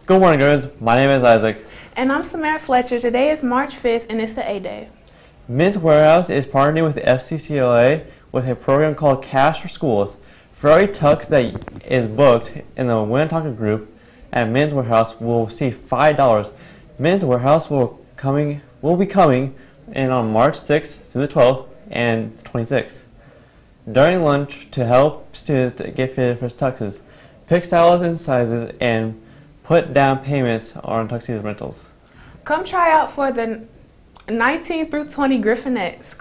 Good morning, girls. My name is Isaac. And I'm Samara Fletcher. Today is March 5th, and it's the A-Day. Men's Warehouse is partnering with the FCCLA with a program called Cash for Schools. For every tux that is booked in the Tonka group at Men's Warehouse will receive $5. Men's Warehouse will be coming in on March 6th through the 12th and 26th. During lunch, to help students get fitted for tuxes, pick styles and sizes, and put down payments on tuxedo rentals. Come try out for the 19 through 20 Griffinettes.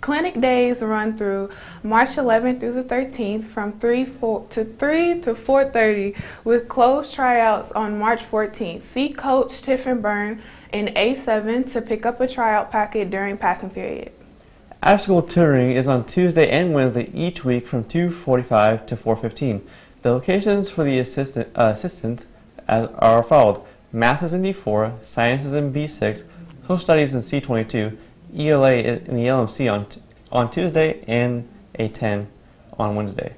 Clinic days run through March 11th through the 13th from 3 to 4:30 with closed tryouts on March 14th. See Coach Tiffin Byrne in A7 to pick up a tryout packet during passing period. After-school tutoring is on Tuesday and Wednesday each week from 2:45 to 4:15. The locations for the assistants are followed. Math is in D4, Science is in B6, Social Studies in C22, ELA in the LMC on Tuesday, and A10 on Wednesday.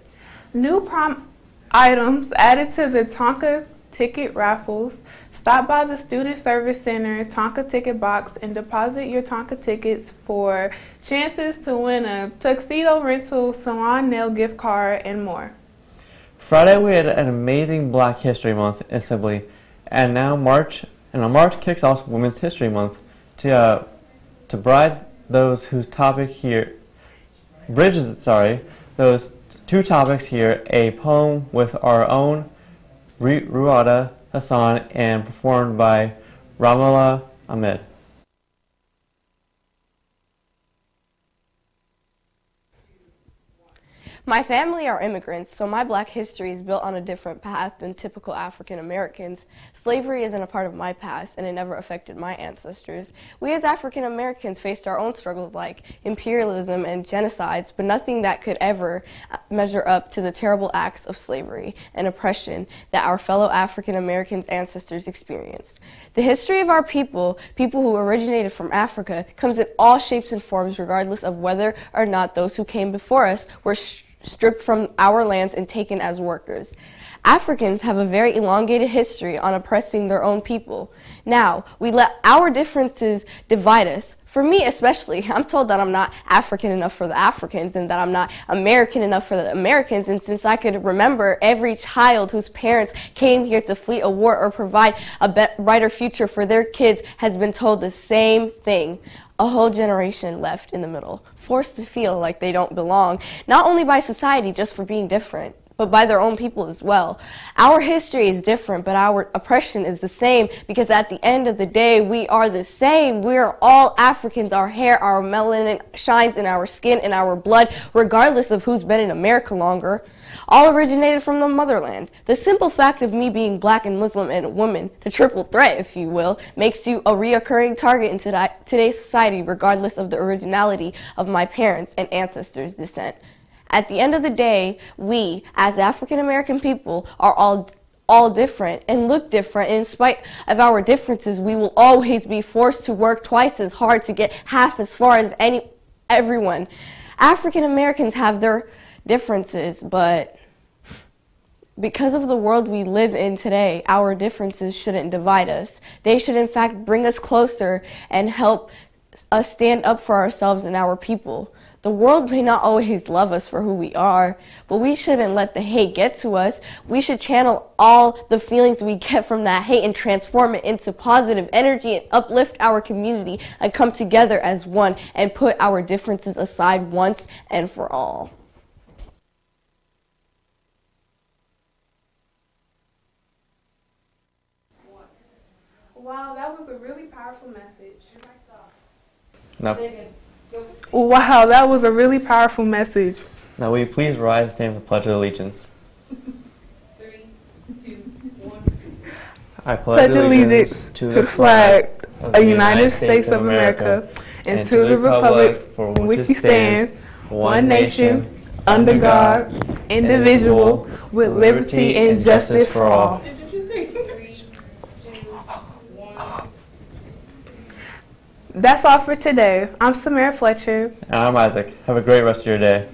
New prom items added to the Tonka ticket raffles. Stop by the Student Service Center Tonka ticket box and deposit your Tonka tickets for chances to win a tuxedo rental, salon nail gift card, and more. Friday we had an amazing Black History Month Assembly, and now March kicks off Women's History Month to bridge those two topics here. A poem with our own Ruada Hassan and performed by Ramala Ahmed. My family are immigrants, so my Black history is built on a different path than typical African Americans. Slavery isn't a part of my past, and it never affected my ancestors. We as African Americans faced our own struggles like imperialism and genocides, but nothing that could ever measure up to the terrible acts of slavery and oppression that our fellow African Americans' ancestors experienced. The history of our people who originated from Africa, comes in all shapes and forms regardless of whether or not those who came before us were stripped from our lands and taken as workers. Africans have a very elongated history on oppressing their own people. Now, we let our differences divide us. For me especially, I'm told that I'm not African enough for the Africans and that I'm not American enough for the Americans, and since I could remember, every child whose parents came here to flee a war or provide a brighter future for their kids has been told the same thing. A whole generation left in the middle, forced to feel like they don't belong, not only by society just for being different, but by their own people as well. Our history is different, but our oppression is the same, because at the end of the day, we are the same. We are all Africans. Our hair, our melanin shines in our skin, in our blood, regardless of who's been in America longer. All originated from the motherland. The simple fact of me being Black and Muslim and a woman, the triple threat, if you will, makes you a reoccurring target in today's society, regardless of the originality of my parents' and ancestors' descent. At the end of the day, we, as African American people, are all different and look different, and in spite of our differences, we will always be forced to work twice as hard to get half as far as everyone. African Americans have their differences, but because of the world we live in today, our differences shouldn't divide us. They should in fact bring us closer and help us stand up for ourselves and our people. The world may not always love us for who we are, but we shouldn't let the hate get to us. We should channel all the feelings we get from that hate and transform it into positive energy and uplift our community and come together as one and put our differences aside once and for all. Wow, that was a really powerful message. No. Wow, that was a really powerful message. Now will you please rise and stand for the Pledge of Allegiance? 3, 2, 1. I pledge allegiance to the flag of the United States of America and to the republic for which it stands, one nation, under God, indivisible, with liberty and justice for all. That's all for today. I'm Samara Fletcher. And I'm Isaac. Have a great rest of your day.